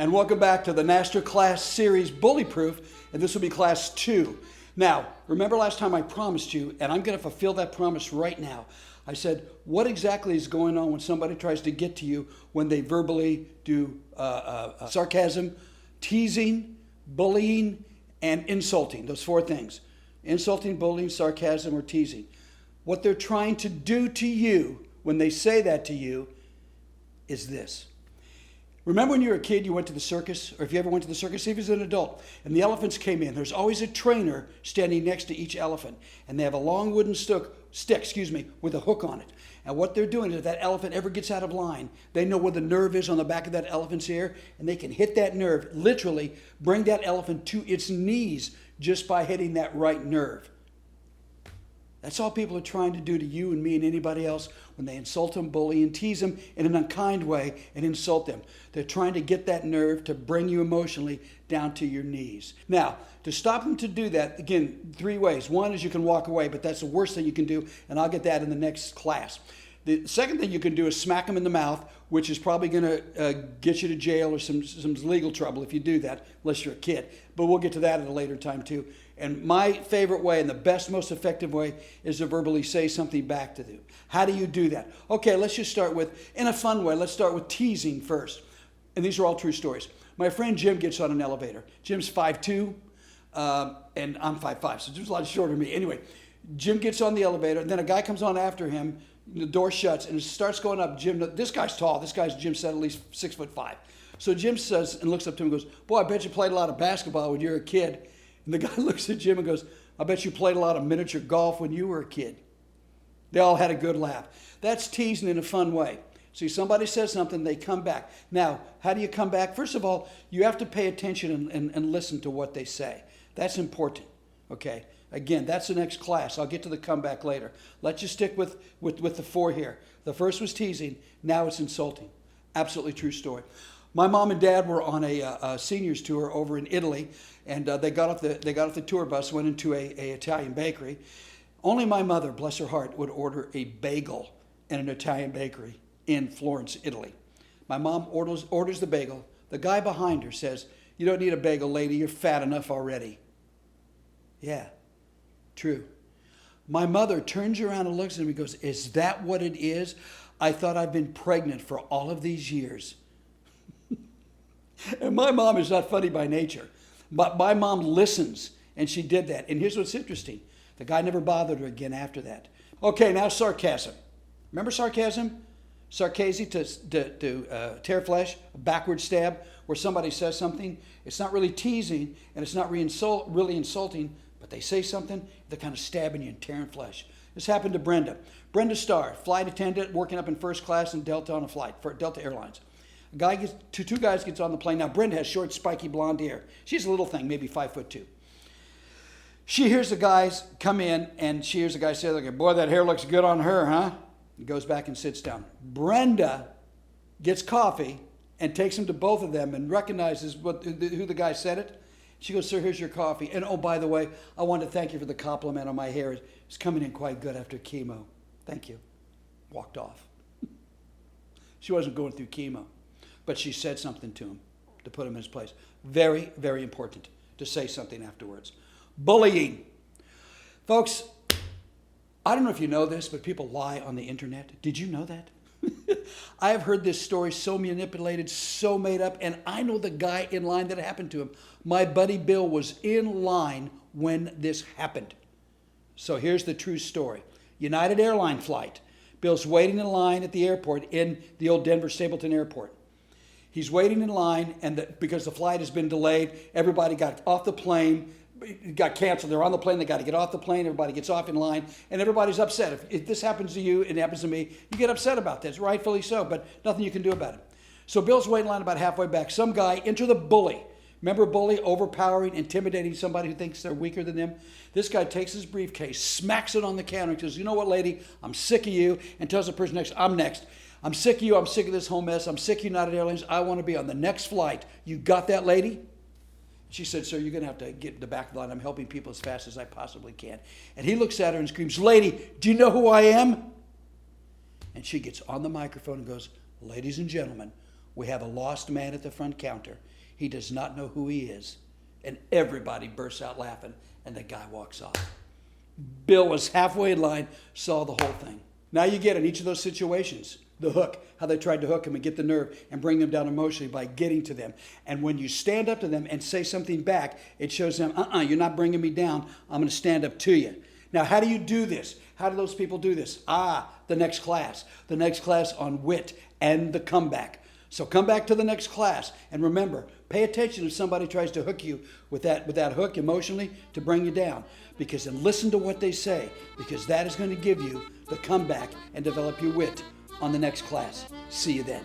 and welcome back to the Nasterclass series, Bullyproof, and this will be class 2. Now, remember last time I promised you, and I'm going to fulfill that promise right now. I said, what exactly is going on when somebody tries to get to you when they verbally do sarcasm, teasing, bullying, and insulting, those 4 things. Insulting, bullying, sarcasm, or teasing. What they're trying to do to you when they say that to you is this. Remember when you were a kid, you went to the circus, or if you ever went to the circus, even as an adult, and the elephants came in. There's always a trainer standing next to each elephant, and they have a long wooden stick, with a hook on it. And what they're doing is if that elephant ever gets out of line, they know where the nerve is on the back of that elephant's ear, and they can hit that nerve, literally bring that elephant to its knees just by hitting that right nerve. That's all people are trying to do to you and me and anybody else when they insult them, bully, and tease them in an unkind way and insult them. They're trying to get that nerve to bring you emotionally down to your knees. Now, to stop them to do that, again, 3 ways. One is you can walk away, but that's the worst thing you can do, and I'll get that in the next class. The second thing you can do is smack them in the mouth, which is probably going to get you to jail or some legal trouble if you do that, unless you're a kid. But we'll get to that at a later time too. And my favorite way and the best, most effective way is to verbally say something back to them. How do you do that? Okay, let's just start with, in a fun way, let's start with teasing first. And these are all true stories. My friend Jim gets on an elevator. Jim's 5'2", and I'm 5'5", so Jim's a lot shorter than me. Anyway, Jim gets on the elevator, and then a guy comes on after him. The door shuts, and it starts going up. Jim, this guy's tall. This guy's, Jim said, at least 6'5". So Jim says, and looks up to him and goes, "Boy, I bet you played a lot of basketball when you were a kid." And the guy looks at Jim and goes, "I bet you played a lot of miniature golf when you were a kid." They all had a good laugh. That's teasing in a fun way. See, somebody says something, they come back. Now, how do you come back? First of all, you have to pay attention and listen to what they say. That's important, okay? Again, that's the next class. I'll get to the comeback later. Let's just stick with the 4 here. The first was teasing. Now it's insulting. Absolutely true story. My mom and dad were on a seniors tour over in Italy, and they got off the tour bus, went into a Italian bakery. Only my mother, bless her heart, would order a bagel in an Italian bakery in Florence, Italy. My mom orders the bagel. The guy behind her says, "You don't need a bagel, lady. You're fat enough already." Yeah, true. My mother turns around and looks at him and goes, "Is that what it is? I thought I've been pregnant for all of these years." And my mom is not funny by nature, but my mom listens, and she did that. And here's what's interesting. The guy never bothered her again after that. Okay, now sarcasm. Remember sarcasm? Sarcasm, to tear flesh, a backward stab, where somebody says something. It's not really teasing, and it's not really insulting, but they say something, they're kind of stabbing you and tearing flesh. This happened to Brenda. Brenda Starr, flight attendant, working up in first class in Delta on a flight, for Delta Airlines. Two guys gets on the plane. Now, Brenda has short, spiky blonde hair. She's a little thing, maybe 5'2". She hears the guys come in, and she hears the guy say, "Boy, that hair looks good on her, huh?" And goes back and sits down. Brenda gets coffee and takes them to both of them and recognizes who the guy said it. She goes, "Sir, here's your coffee. And oh, by the way, I want to thank you for the compliment on my hair. It's coming in quite good after chemo. Thank you." Walked off. She wasn't going through chemo, but she said something to him to put him in his place. Very, very important to say something afterwards. Bullying. Folks, I don't know if you know this, but people lie on the internet. Did you know that? I have heard this story so manipulated, so made up, and I know the guy in line that it happened to him. My buddy Bill was in line when this happened. So here's the true story. United Airline flight. Bill's waiting in line at the airport in the old Denver Stapleton Airport. He's waiting in line, and because the flight has been delayed, everybody got off the plane. It got canceled. They're on the plane. They got to get off the plane. Everybody gets off in line, and everybody's upset. If this happens to you, it happens to me, you get upset about this, rightfully so, but nothing you can do about it. So Bill's waiting in line about halfway back. Some guy, enter the bully. Remember bully, overpowering, intimidating somebody who thinks they're weaker than them? This guy takes his briefcase, smacks it on the counter, and says, "You know what, lady? I'm sick of you," and tells the person next, "I'm next. I'm sick of you. I'm sick of this whole mess. I'm sick of United Airlines. I want to be on the next flight. You got that, lady?" She said, "Sir, you're going to have to get in the back of the line. I'm helping people as fast as I possibly can." And he looks at her and screams, "Lady, do you know who I am?" And she gets on the microphone and goes, "Ladies and gentlemen, we have a lost man at the front counter. He does not know who he is. And everybody bursts out laughing, and the guy walks off. Bill was halfway in line, saw the whole thing. Now you get in each of those situations, the hook, how they tried to hook him and get the nerve and bring them down emotionally by getting to them. And when you stand up to them and say something back, it shows them, you're not bringing me down. I'm going to stand up to you. Now, how do you do this? How do those people do this? The next class. The next class on wit and the comeback. So come back to the next class. And remember, pay attention if somebody tries to hook you with that hook emotionally to bring you down. And listen to what they say, because that is going to give you the comeback and develop your wit on the next class. See you then.